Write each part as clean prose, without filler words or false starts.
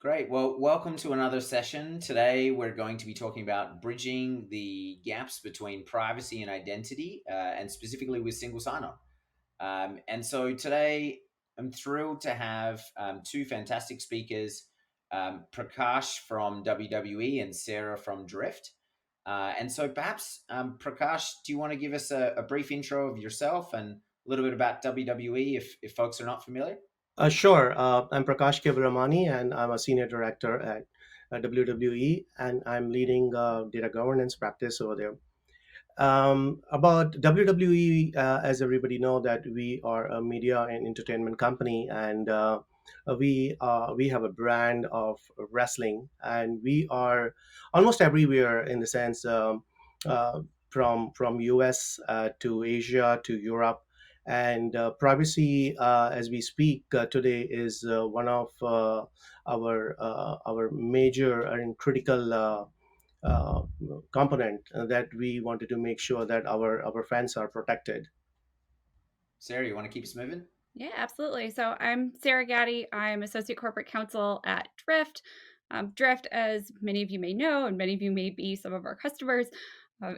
Great. Well, welcome to another session. Today, we're going to be talking about bridging the gaps between privacy and identity, and specifically with single sign-on. And so today, I'm thrilled to have two fantastic speakers, Prakash from WWE and Sarah from Drift. And so perhaps, Prakash, do you want to give us a brief intro of yourself and a little bit about WWE if folks are not familiar? Sure. I'm Prakash Kewalramani, and I'm a senior director at WWE, and I'm leading data governance practice over there. About WWE, as everybody know, that we are a media and entertainment company, and we have a brand of wrestling, and we are almost everywhere in the sense uh, from US to Asia to Europe. And privacy, as we speak today, is one of our major and critical uh, component that we wanted to make sure that our fans are protected. Sarah, you want to keep us moving? Yeah, absolutely. So I'm Sarah Gatti. I'm Associate Corporate Counsel at Drift. Drift, as many of you may know, and many of you may be some of our customers,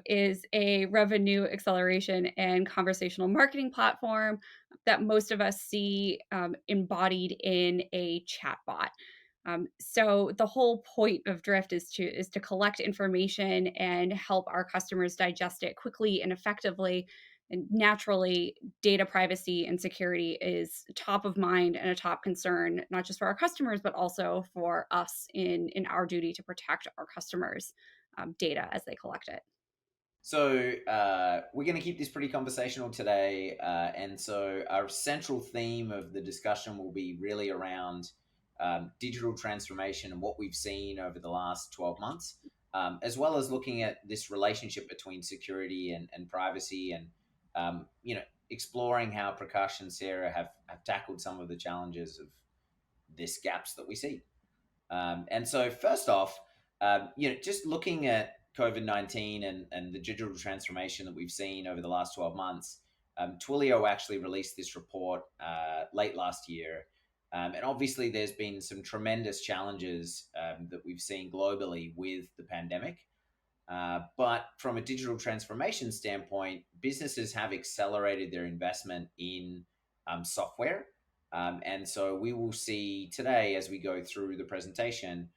is a revenue acceleration and conversational marketing platform that most of us see embodied in a chatbot. So the whole point of Drift is to collect information and help our customers digest it quickly and effectively. And naturally, data privacy and security is top of mind and a top concern, not just for our customers, but also for us in our duty to protect our customers' data as they collect it. So we're going to keep this pretty conversational today, and so our central theme of the discussion will be really around digital transformation and what we've seen over the last 12 months, as well as looking at this relationship between security and privacy, and exploring how Prakash and Sarah have tackled some of the challenges of this gaps that we see. And so, first off, just looking at COVID-19 and the digital transformation that we've seen over the last 12 months, Twilio actually released this report late last year. And obviously, there's been some tremendous challenges that we've seen globally with the pandemic. But from a digital transformation standpoint, businesses have accelerated their investment in software. And so we will see today as we go through the presentation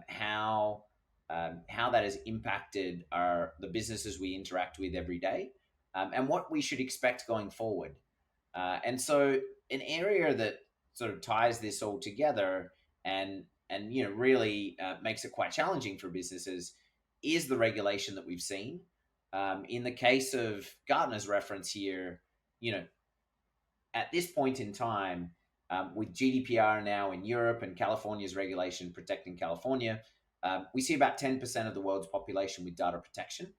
how that has impacted the businesses we interact with every day, and what we should expect going forward. And so an area that sort of ties this all together and really makes it quite challenging for businesses is the regulation that we've seen. In the case of Gartner's reference here, you know, at this point in time, with GDPR now in Europe and California's regulation protecting California, we see about 10% of the world's population with data protection.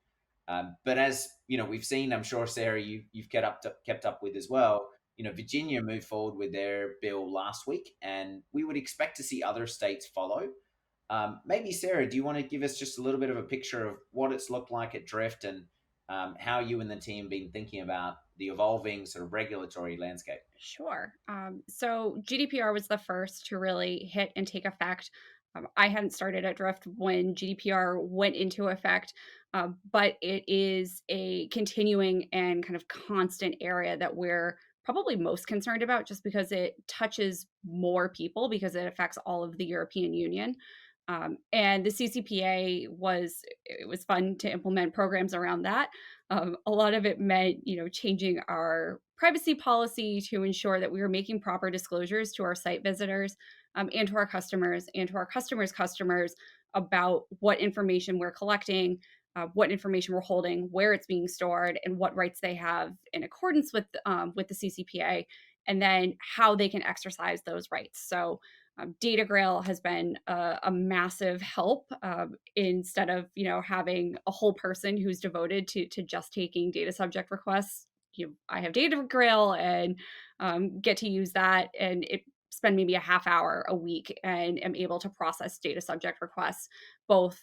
But as we've seen, I'm sure Sarah, you've kept up with as well. Virginia moved forward with their bill last week, and we would expect to see other states follow. Maybe Sarah, do you want to give us just a little bit of a picture of what it's looked like at Drift and how you and the team been thinking about the evolving sort of regulatory landscape? Sure. So GDPR was the first to really hit and take effect. I hadn't started at Drift when GDPR went into effect, but it is a continuing and kind of constant area that we're probably most concerned about just because it touches more people because it affects all of the European Union. And the CCPA it was fun to implement programs around that. A lot of it meant, changing our privacy policy to ensure that we were making proper disclosures to our site visitors, and to our customers and to our customers' customers about what information we're collecting, what information we're holding, where it's being stored, and what rights they have in accordance with the CCPA, and then how they can exercise those rights. So DataGrail has been a massive help, instead of having a whole person who's devoted to just taking data subject requests. I have DataGrail and get to use that, and it spend maybe a half hour a week and am able to process data subject requests both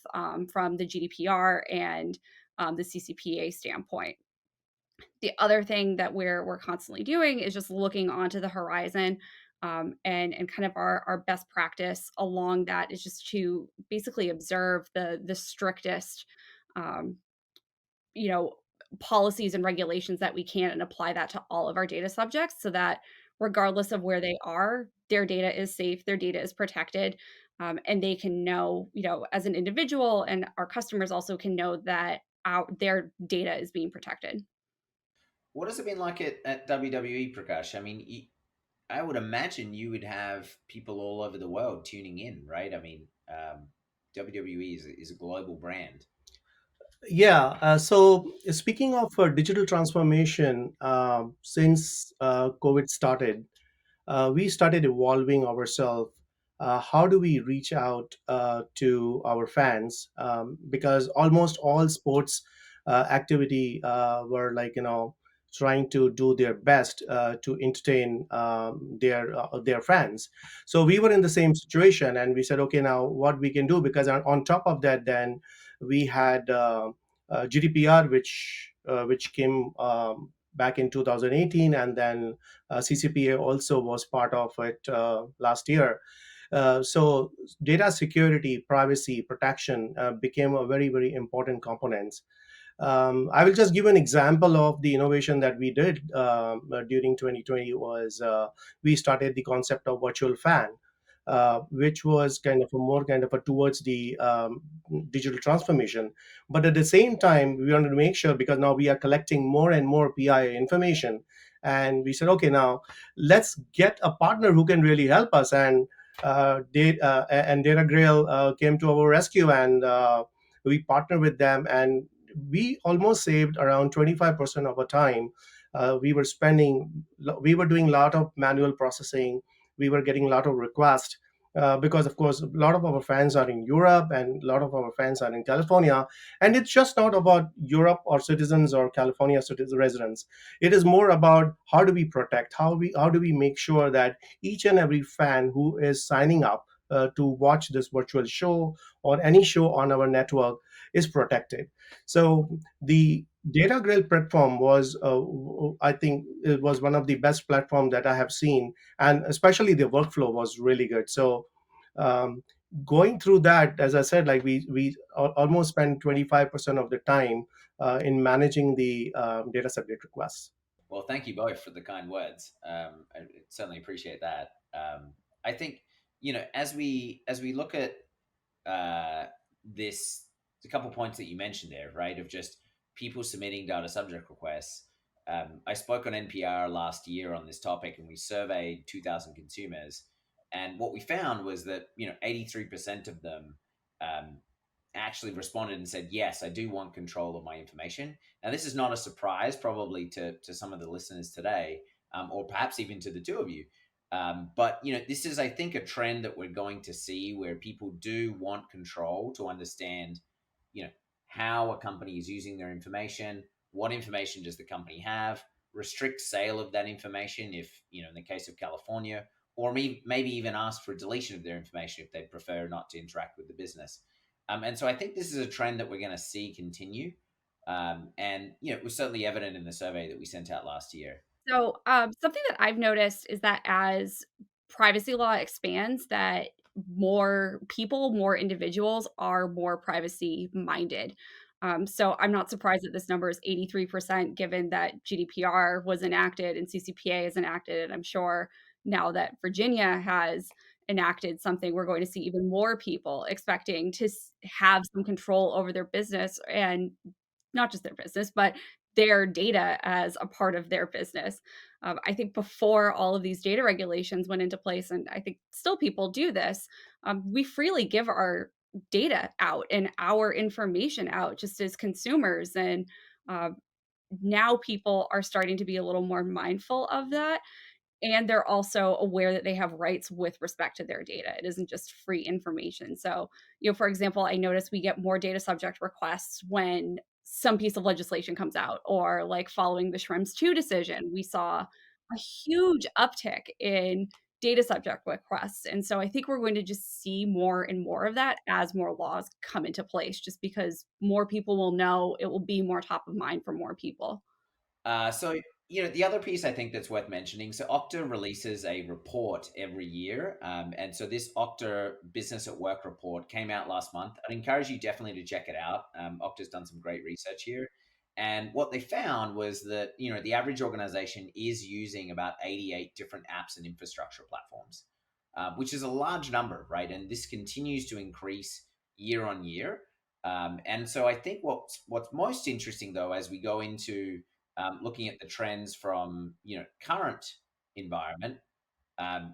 from the GDPR and the CCPA standpoint. The other thing that we're constantly doing is just looking onto the horizon. And kind of our best practice along that is just to basically observe the strictest, um, you know, policies and regulations that we can and apply that to all of our data subjects so that regardless of where they are, their data is safe, their data is protected, and they can know, as an individual and our customers also can know that their data is being protected. What has it been like at WWE, Prakash? I mean, I would imagine you would have people all over the world tuning in, right? I mean, WWE is a global brand. Yeah. So speaking of digital transformation, since COVID started, we started evolving ourselves. How do we reach out to our fans? Because almost all sports activity were like trying to do their best to entertain their fans. So we were in the same situation, and we said, okay, now what we can do? Because on top of that, then we had GDPR, which came back in 2018, and then CCPA also was part of it last year. So data security, privacy, protection became a very, very important component. I will just give an example of the innovation that we did during 2020 was we started the concept of virtual fan, which was kind of a more kind of a towards the digital transformation. But at the same time, we wanted to make sure because now we are collecting more and more PI information, and we said, okay, now let's get a partner who can really help us. And DataGrail came to our rescue, and we partnered with them, and we almost saved around 25% of our time. We were doing a lot of manual processing. We were getting a lot of requests because, of course, a lot of our fans are in Europe and a lot of our fans are in California. And it's just not about Europe or citizens or California citizen residents. It is more about how do we protect, how do we make sure that each and every fan who is signing up to watch this virtual show or any show on our network is protected. So the DataGrail platform was, I think, it was one of the best platform that I have seen, and especially the workflow was really good. So um, going through that, as I said, like almost spend 25% of the time in managing the data subject requests. Well, thank you both for the kind words. I certainly appreciate that. I think as we look at this, a couple points that you mentioned there, right, of just people submitting data subject requests. I spoke on NPR last year on this topic, and we surveyed 2,000 consumers, and what we found was that 83% of them um, actually responded and said, "Yes, I do want control of my information." Now, this is not a surprise, probably to some of the listeners today, or perhaps even to the two of you. But this is, I think, a trend that we're going to see where people do want control to understand, you know, how a company is using their information, what information does the company have, restrict sale of that information if, in the case of California, or maybe even ask for deletion of their information if they prefer not to interact with the business. And so I think this is a trend that we're going to see continue. And it was certainly evident in the survey that we sent out last year. So, something that I've noticed is that as privacy law expands, that more people, more individuals are more privacy minded. So I'm not surprised that this number is 83%, given that GDPR was enacted and CCPA is enacted. And I'm sure now that Virginia has enacted something, we're going to see even more people expecting to have some control over their business and not just their business, but their data as a part of their business. I think before all of these data regulations went into place, and I think still people do this, we freely give our data out and our information out just as consumers. And uh, now people are starting to be a little more mindful of that, and they're also aware that they have rights with respect to their data. It isn't just free information. So, for example, I notice we get more data subject requests when some piece of legislation comes out, or like following the Schrems 2 decision, we saw a huge uptick in data subject requests. And so I think we're going to just see more and more of that as more laws come into place, just because more people will know, it will be more top of mind for more people. So The other piece I think that's worth mentioning, so Okta releases a report every year. And so this Okta Business at Work report came out last month. I'd encourage you definitely to check it out. Okta's done some great research here. And what they found was that, the average organization is using about 88 different apps and infrastructure platforms, which is a large number, right? And this continues to increase year on year. And so I think what's most interesting, though, as we go into looking at the trends from current environment,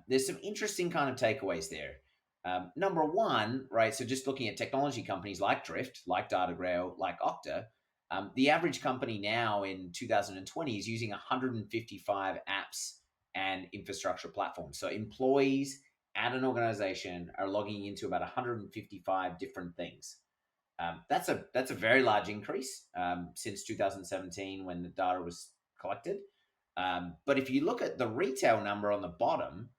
there's some interesting kind of takeaways there. Number one, right? So just looking at technology companies like Drift, like DataGrail, like Okta, the average company now in 2020 is using 155 apps and infrastructure platforms. So employees at an organization are logging into about 155 different things. That's a very large increase since 2017 when the data was collected. But if you look at the retail number on the bottom,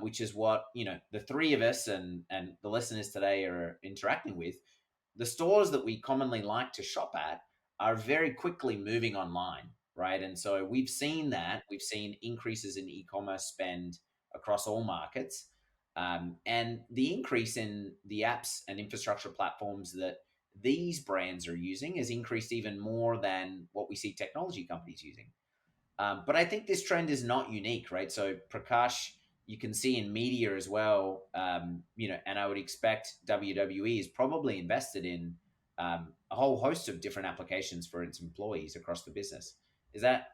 which is what the three of us and the listeners today are interacting with, the stores that we commonly like to shop at are very quickly moving online, right? And so we've seen that. We've seen increases in e-commerce spend across all markets. And the increase in the apps and infrastructure platforms that these brands are using has increased even more than what we see technology companies using. But I think this trend is not unique, right? So Prakash, you can see in media as well, and I would expect WWE is probably invested in a whole host of different applications for its employees across the business. Is that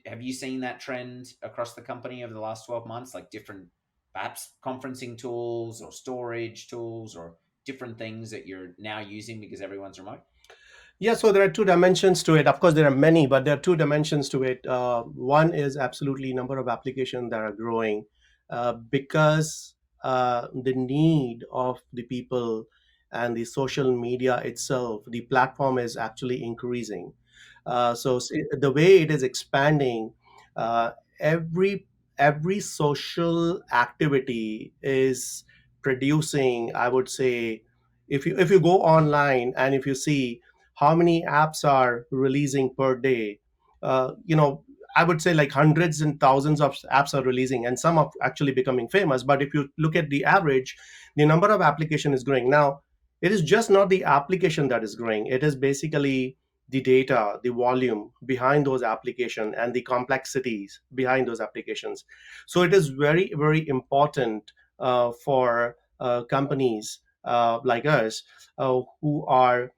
Have you seen that trend across the company over the last 12 months, like different perhaps conferencing tools or storage tools or different things that you're now using because everyone's remote? Yeah, so there are two dimensions to it. Of course, there are many, but there are two dimensions to it. One is absolutely number of applications that are growing because the need of the people and the social media itself, the platform is actually increasing. The way it is expanding, uh, every every social activity is producing, I would say, if you go online and if you see how many apps are releasing per day, I would say like hundreds and thousands of apps are releasing, and some are actually becoming famous. But if you look at the average, the number of application is growing. Now, it is just not the application that is growing. It is basically the data, the volume behind those applications, and the complexities behind those applications. So it is very, very important for companies like us who are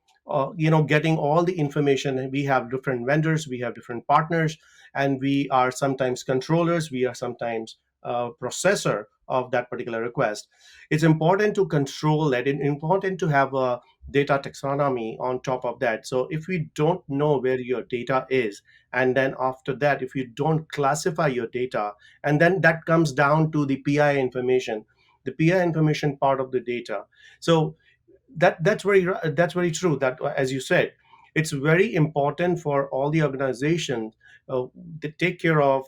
getting all the information. We have different vendors, we have different partners, and we are sometimes controllers, we are sometimes processor of that particular request. It's important to control that. It's important to have a data taxonomy on top of that. So if we don't know where your data is, and then after that, if you don't classify your data, and then that comes down to the PI information part of the data. So that's very true, that as you said, it's very important for all the organizations to take care of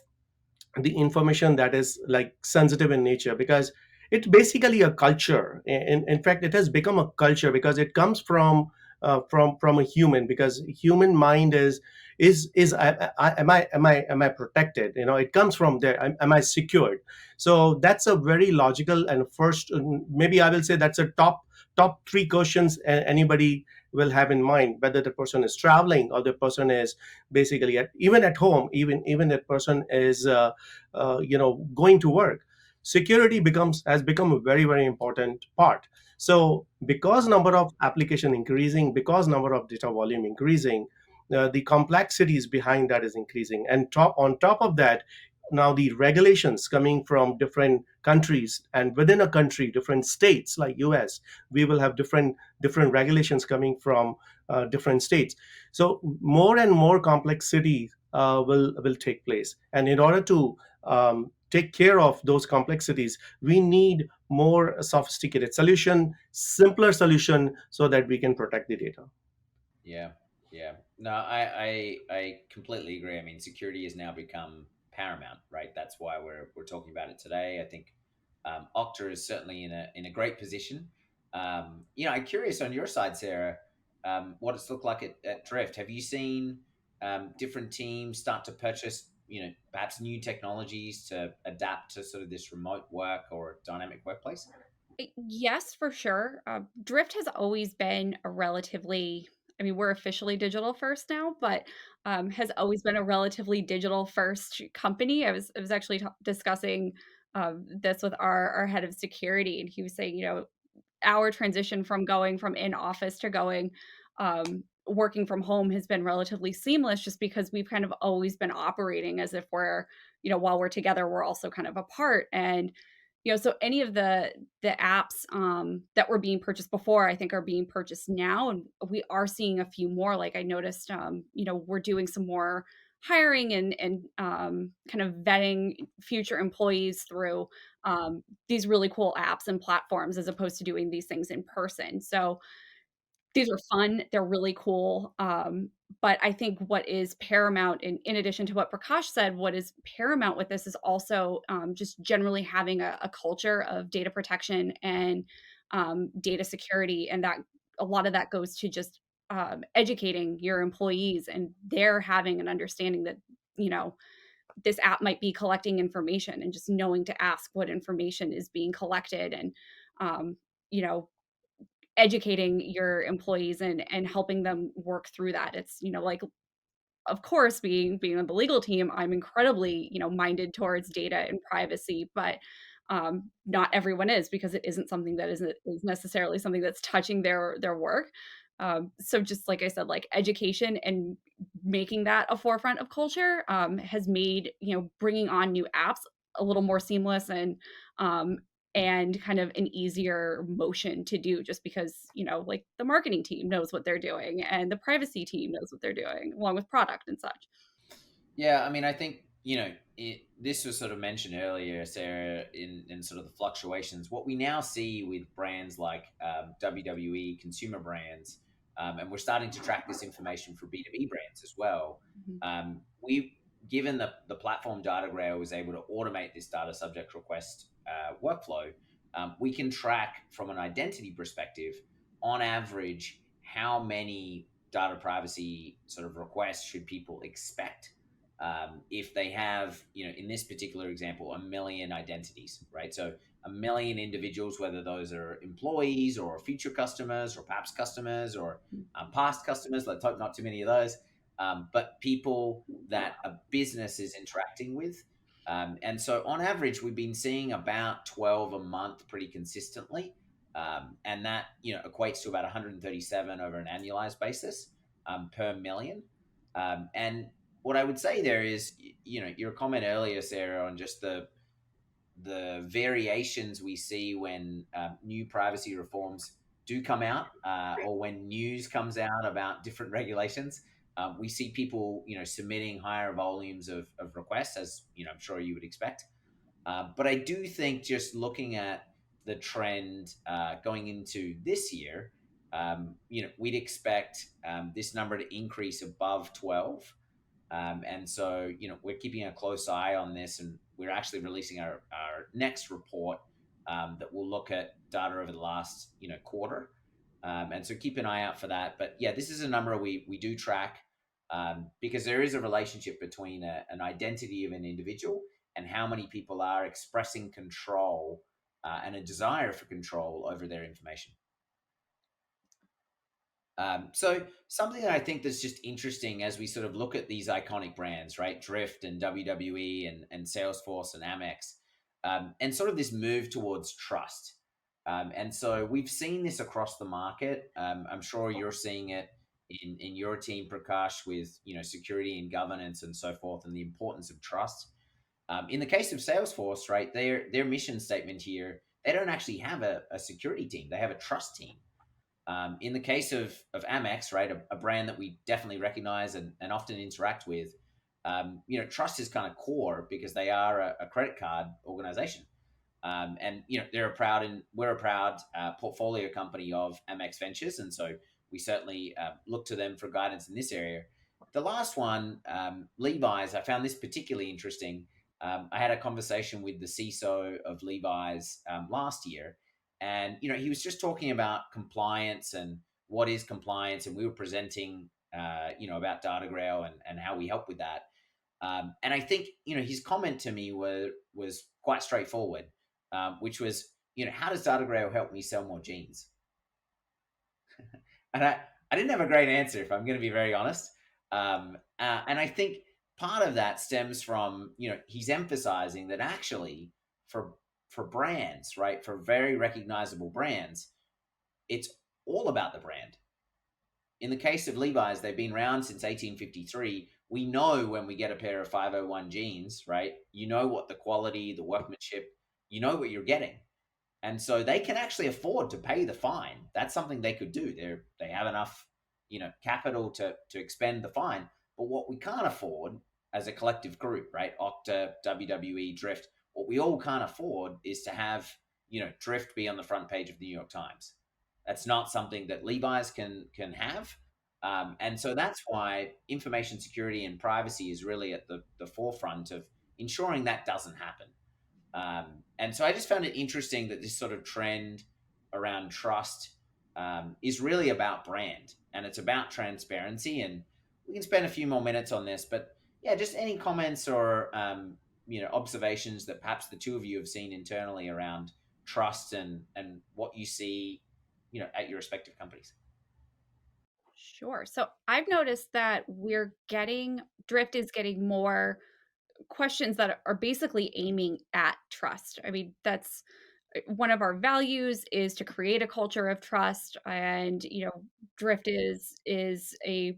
the information that is like sensitive in nature, because it's basically a culture. In fact, it has become a culture because it comes from a human, because human mind is am I protected, it comes from there. Am I secured? So that's a very logical and first, maybe I will say that's a top three questions anybody will have in mind, whether the person is traveling or the person is basically even at home, even that person is going to work. Security has become a very, very important part. So because number of application increasing, because number of data volume increasing, the complexities behind that is increasing, and on top of that, now the regulations coming from different countries, and within a country, different states like US, we will have different regulations coming from different states. So more and more complexity will take place, and in order to take care of those complexities, we need more sophisticated solution, simpler solution, so that we can protect the data. Yeah, yeah. No, I completely agree. I mean, security has now become paramount, right? That's why we're talking about it today. I think Okta is certainly in a great position. I'm curious on your side, Sarah, what it's looked like at Drift. Have you seen different teams start to purchase, perhaps new technologies to adapt to sort of this remote work or dynamic workplace? Yes, for sure. Drift has always been a relatively, I mean, we're officially digital first now, but has always been a relatively digital first company. I was actually discussing this with our head of security, and he was saying, our transition from going from in office to going working from home has been relatively seamless, just because we've kind of always been operating as if we're, while we're together, we're also kind of apart. And so any of the apps that were being purchased before, I think, are being purchased now, and we are seeing a few more. Like, I noticed, we're doing some more hiring and kind of vetting future employees through these really cool apps and platforms, as opposed to doing these things in person. So these are fun, they're really cool, but I think what is paramount, in addition to what Prakash said, what is paramount with this is also, just generally having a culture of data protection and, data security, and that a lot of that goes to just, educating your employees, and they're having an understanding that, you know, this app might be collecting information, and just knowing to ask what information is being collected, and, um, you know, educating your employees and helping them work through that. It's, like, of course, being on the legal team, I'm incredibly, minded towards data and privacy, but not everyone is, because it isn't something that is necessarily something that's touching their work. So just like I said, like, education and making that a forefront of culture has made, bringing on new apps a little more seamless, um, and kind of an easier motion to do, just because, like, the marketing team knows what they're doing, and the privacy team knows what they're doing, along with product and such. Yeah, I mean, I think, this was sort of mentioned earlier, Sarah, in sort of the fluctuations. What we now see with brands like WWE, consumer brands, and we're starting to track this information for B2B brands as well. Mhm. We Given the platform DataGrail was able to automate this data subject request workflow, we can track from an identity perspective, on average, how many data privacy sort of requests should people expect if they have, in this particular example, 1 million identities, right? So 1 million individuals, whether those are employees or future customers or perhaps customers or past customers. Let's hope not too many of those, but people that a business is interacting with. And so on average, we've been seeing about 12 a month pretty consistently. And that, equates to about 137 over an annualized basis per million. And what I would say there is, your comment earlier, Sarah, on just the variations we see when new privacy reforms do come out, or when news comes out about different regulations. We see people, submitting higher volumes of requests, as I'm sure you would expect. But I do think, just looking at the trend going into this year, we'd expect this number to increase above 12. And so, we're keeping a close eye on this, and we're actually releasing our next report that will look at data over the last, quarter. And so keep an eye out for that. But yeah, this is a number we do track, because there is a relationship between an identity of an individual and how many people are expressing control and a desire for control over their information. So something that I think that's just interesting as we sort of look at these iconic brands, right? Drift and WWE and Salesforce and Amex, and sort of this move towards trust. And so we've seen this across the market. I'm sure you're seeing it in your team, Prakash, with, security and governance and so forth, and the importance of trust. In the case of Salesforce, right, their mission statement here, they don't actually have a security team; they have a trust team. In the case of Amex, right, a brand that we definitely recognize and often interact with, trust is kind of core, because they are a credit card organization. And we're a proud portfolio company of Amex Ventures, and so we certainly look to them for guidance in this area. The last one, Levi's, I found this particularly interesting. I had a conversation with the CISO of Levi's last year, and he was just talking about compliance and what is compliance, and we were presenting, about DataGrail and how we help with that. And I think his comment to me was quite straightforward, which was, how does DataGrail help me sell more jeans? And I didn't have a great answer, if I'm going to be very honest. And I think part of that stems from he's emphasizing that actually for brands, right, for very recognizable brands, it's all about the brand. In the case of Levi's, they've been around since 1853. We know when we get a pair of 501 jeans, right? You know what the quality, the workmanship, you know what you're getting. And so they can actually afford to pay the fine. That's something they could do. They have enough, capital to expend the fine. But what we can't afford as a collective group, right? Okta, WWE, Drift, what we all can't afford is to have, Drift be on the front page of the New York Times. That's not something that Levi's can have. And so that's why information security and privacy is really at the forefront of ensuring that doesn't happen. And so I just found it interesting that this sort of trend around trust is really about brand, and it's about transparency. And we can spend a few more minutes on this, but yeah, just any comments or observations that perhaps the two of you have seen internally around trust and what you see at your respective companies. Sure. So I've noticed that Drift is getting more questions that are basically aiming at trust. I mean, that's one of our values is to create a culture of trust, and Drift is a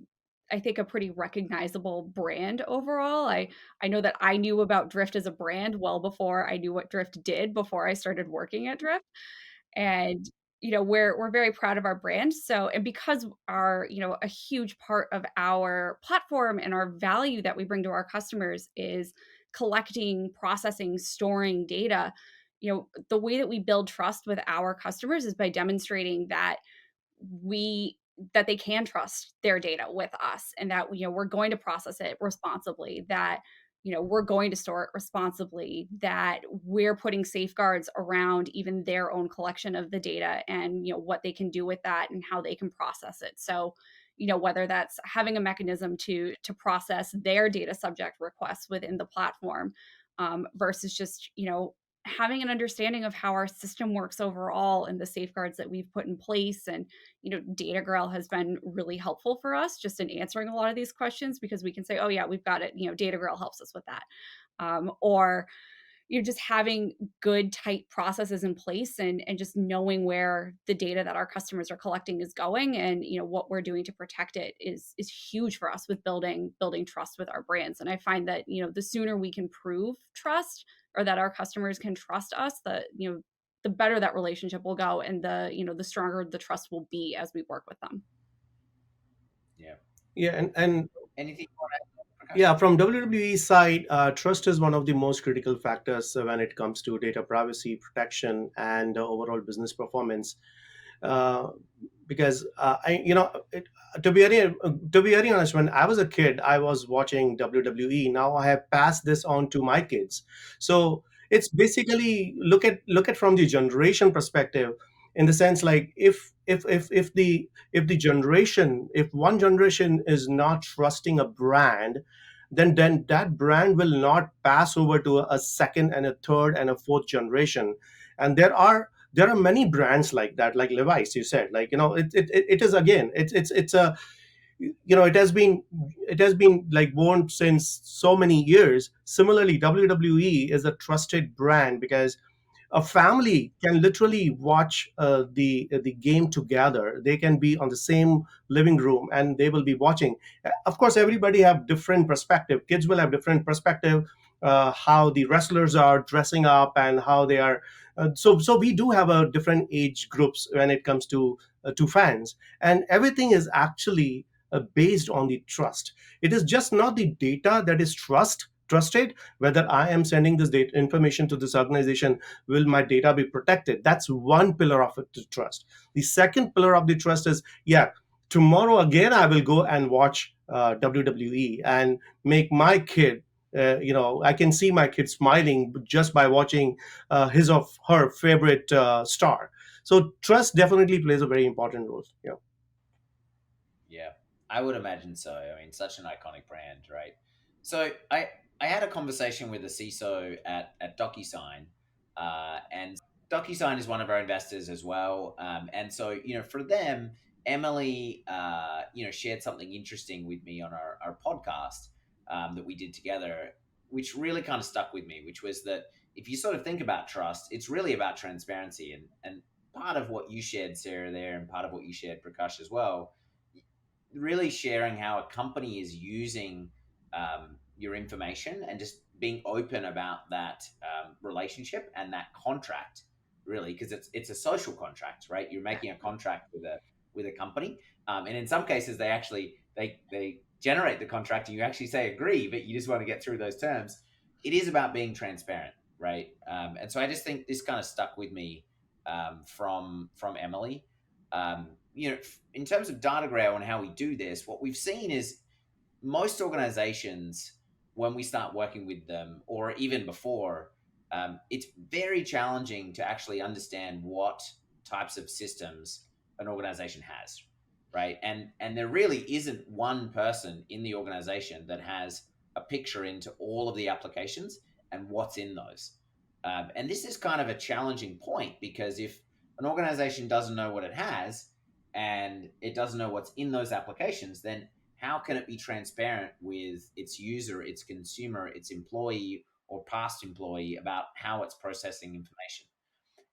I think a pretty recognizable brand overall. I know that I knew about Drift as a brand well before I knew what Drift did before I started working at Drift. And we're very proud of our brand. So, and because our a huge part of our platform and our value that we bring to our customers is collecting, processing, storing data, the way that we build trust with our customers is by demonstrating we that they can trust their data with us, and that we're going to process it responsibly, that we're going to store it responsibly, that we're putting safeguards around even their own collection of the data, and what they can do with that and how they can process it. So whether that's having a mechanism to process their data subject requests within the platform, versus just having an understanding of how our system works overall and the safeguards that we've put in place. And DataGrail has been really helpful for us just in answering a lot of these questions, because we can say, oh yeah, we've got it, DataGrail helps us with that. Or just having good tight processes in place, and just knowing where the data that our customers are collecting is going, and what we're doing to protect it is huge for us with building trust with our brands. And I find that the sooner we can prove trust, or that our customers can trust us, the better that relationship will go, and the stronger the trust will be as we work with them. Yeah. Yeah, and Anything you want to add, Prakash? yeah, from WWE side, trust is one of the most critical factors when it comes to data privacy protection and overall business performance. Uh, because to be very honest, when I was a kid, I was watching WWE. Now I have passed this on to my kids, so it's basically look at from the generation perspective, in the sense like if one generation is not trusting a brand, then that brand will not pass over to a second and a third and a fourth generation. And there are many brands like that, like Levi's, you said, like it is, again, it's a it has been like worn since so many years. Similarly, WWE is a trusted brand because a family can literally watch the game together. They can be on the same living room and they will be watching. Of course, everybody have different perspective. Kids will have different perspective, how the wrestlers are dressing up and how they are. So we do have a different age groups when it comes to fans, and everything is actually based on the trust. It is just not the data that is trusted, whether I am sending this data information to this organization, will my data be protected? That's one pillar of it, to trust. The second pillar of the trust is, yeah, tomorrow again I will go and watch WWE and make my kid. I can see my kid smiling just by watching his or her favorite star. So trust definitely plays a very important role. Yeah. Yeah, I would imagine so. I mean, such an iconic brand, right? So I had a conversation with a CISO at Docusign, and Docusign is one of our investors as well. And so for them, Emily shared something interesting with me on our podcast that we did together, which really kind of stuck with me, which was that if you sort of think about trust, it's really about transparency, and part of what you shared, Sarah, there, and part of what you shared, Prakash, as well, really sharing how a company is using your information and just being open about that relationship and that contract, really, because it's a social contract, right? You're making a contract with a company, and in some cases they actually they generate the contract and you actually say agree, but you just want to get through those terms. It is about being transparent, right? And so I just think this kind of stuck with me from Emily. In terms of DataGrail and how we do this, what we've seen is most organizations, when we start working with them, or even before, it's very challenging to actually understand what types of systems an organization has, right? And there really isn't one person in the organization that has a picture into all of the applications and what's in those. And this is kind of a challenging point because if an organization doesn't know what it has and it doesn't know what's in those applications, then how can it be transparent with its user, its consumer, its employee or past employee about how it's processing information?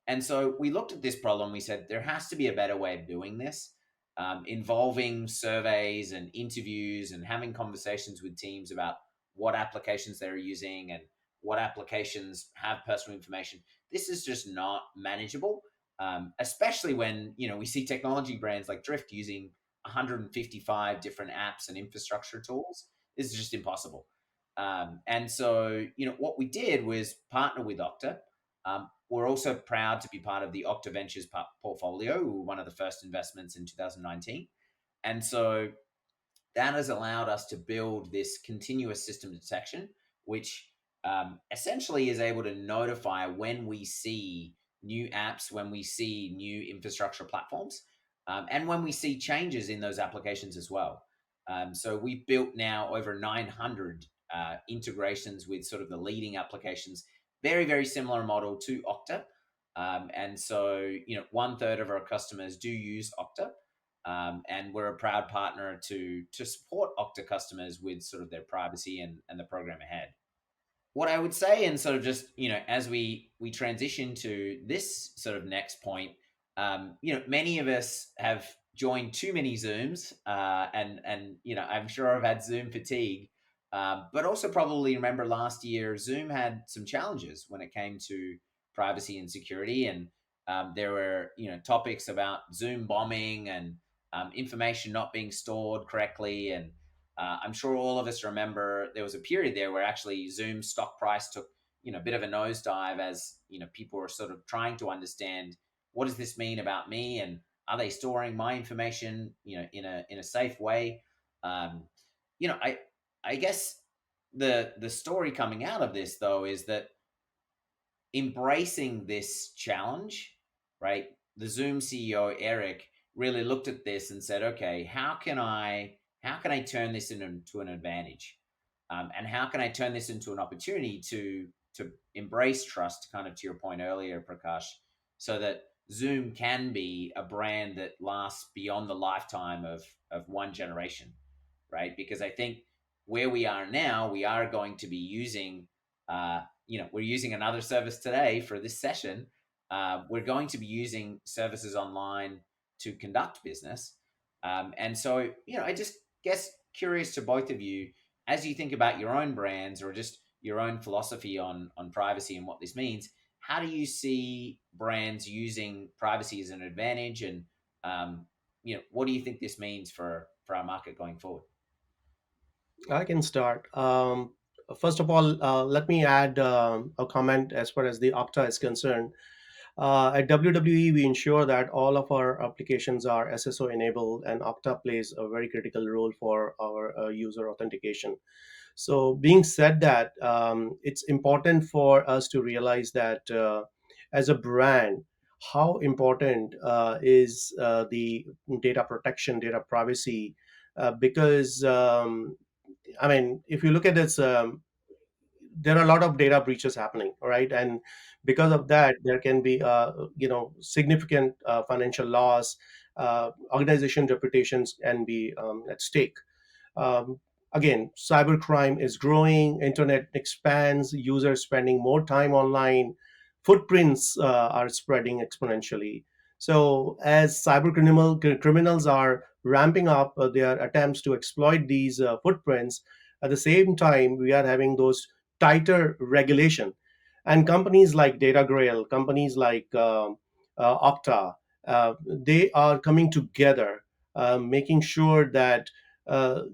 And so we looked at this problem. We said there has to be a better way of doing this, involving surveys and interviews and having conversations with teams about what applications they're using and what applications have personal information. This is just not manageable, especially when we see technology brands like Drift using 155 different apps and infrastructure tools. This is just impossible. And so what we did was partner with Okta. We're also proud to be part of the Octa Ventures portfolio, one of the first investments in 2019. And so that has allowed us to build this continuous system detection, which essentially is able to notify when we see new apps, when we see new infrastructure platforms, and when we see changes in those applications as well. So we've built now over 900 integrations with sort of the leading applications, very, very similar model to Okta. And so, 1/3 of our customers do use Okta, and we're a proud partner to support Okta customers with sort of their privacy and the program ahead. What I would say, and sort of just as we transition to this sort of next point, many of us have joined too many Zooms, and I'm sure I've had Zoom fatigue, but also probably remember last year Zoom had some challenges when it came to privacy and security, and there were topics about Zoom bombing and information not being stored correctly, and I'm sure all of us remember there was a period there where actually Zoom's stock price took a bit of a nosedive as people were sort of trying to understand what does this mean about me and are they storing my information in a safe way. um, I guess the story coming out of this though is that embracing this challenge, right? The Zoom CEO Eric really looked at this and said, okay, how can I turn this into an advantage, and how can I turn this into an opportunity to embrace trust, kind of to your point earlier, Prakash, so that Zoom can be a brand that lasts beyond the lifetime of one generation, right? Because I think where we are now, we are going to be using, we're using another service today for this session. We're going to be using services online to conduct business. And so, I just guess curious to both of you, as you think about your own brands or just your own philosophy on privacy and what this means, how do you see brands using privacy as an advantage? And, what do you think this means for our market going forward? I can start. First of all, let me add a comment as far as the Okta is concerned. At WWE, we ensure that all of our applications are SSO enabled, and Okta plays a very critical role for our user authentication. So, being said that, it's important for us to realize that as a brand, how important is the data protection, data privacy, because I mean, if you look at this, there are a lot of data breaches happening, all right, and because of that, there can be significant financial loss. Organization reputations can be at stake. um, Again, cybercrime is growing, internet expands, users spending more time online, footprints are spreading exponentially. So as criminals are ramping up their attempts to exploit these footprints, at the same time we are having those tighter regulation, and companies like DataGrail, companies like Octa, they are coming together, making sure that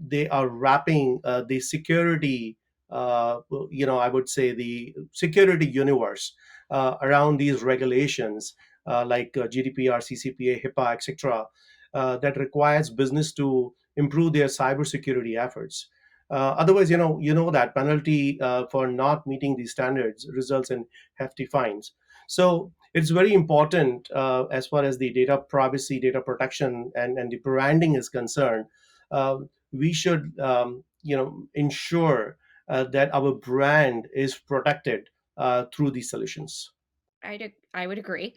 they are wrapping the security, I would say the security universe around these regulations, like GDPR, CCPA, HIPAA, etc., that requires business to improve their cybersecurity efforts. Otherwise, that penalty for not meeting these standards results in hefty fines. So it's very important, as far as the data privacy, data protection, and the branding is concerned. Uh, we should, ensure that our brand is protected through these solutions. I would agree.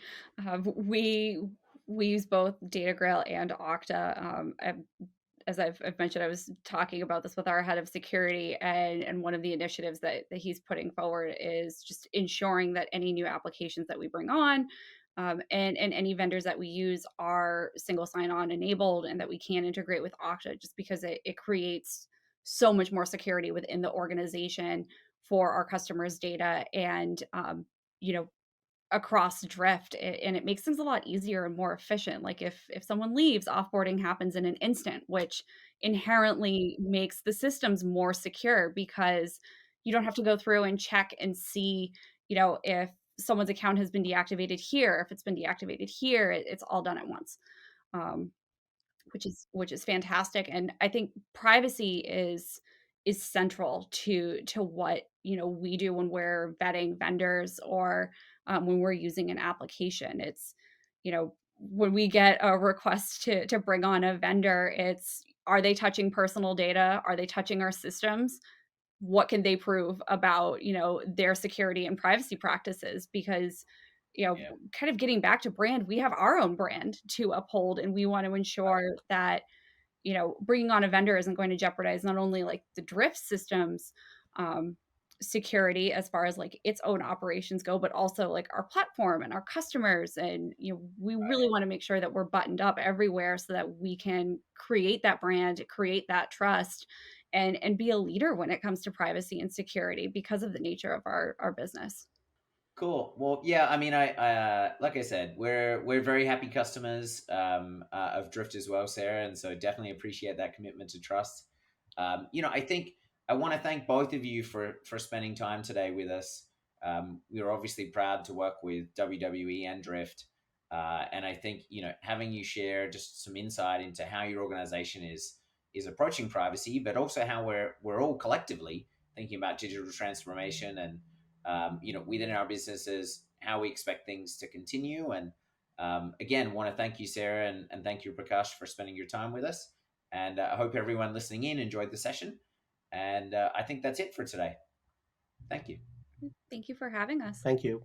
We use both DataGrail and Okta. As I've mentioned, I was talking about this with our head of security, and one of the initiatives that he's putting forward is just ensuring that any new applications that we bring on, and any vendors that we use are single sign-on enabled, and that we can integrate with Okta, just because it creates so much more security within the organization for our customers' data, and you know across drift, and it makes things a lot easier and more efficient. Like if someone leaves, offboarding happens in an instant, which inherently makes the systems more secure, because you don't have to go through and check and see, if someone's account has been deactivated here, if it's been deactivated here. It's all done at once. um, which is fantastic. And I think privacy is central to what we do when we're vetting vendors, or when we're using an application. It's when we get a request to bring on a vendor, it's, are they touching personal data, are they touching our systems, what can they prove about their security and privacy practices? Because Yeah. kind of getting back to brand, we have our own brand to uphold, and we want to ensure that bringing on a vendor isn't going to jeopardize not only like the drift systems um, security as far as like its own operations go, but also like our platform and our customers. And we really want to make sure that we're buttoned up everywhere, so that we can create that brand, create that trust, and be a leader when it comes to privacy and security, because of the nature of our business. Cool. Well, yeah. I mean, like I said, we're very happy customers of Drift as well, Sarah, and so definitely appreciate that commitment to trust. I think I want to thank both of you for spending time today with us. We're obviously proud to work with WWE and Drift, and I think having you share just some insight into how your organization is approaching privacy, but also how we're all collectively thinking about digital transformation and within our businesses, how we expect things to continue. And again, want to thank you, Sarah, and thank you, Prakash, for spending your time with us. And I hope everyone listening in enjoyed the session. And I think that's it for today. Thank you. Thank you for having us. Thank you.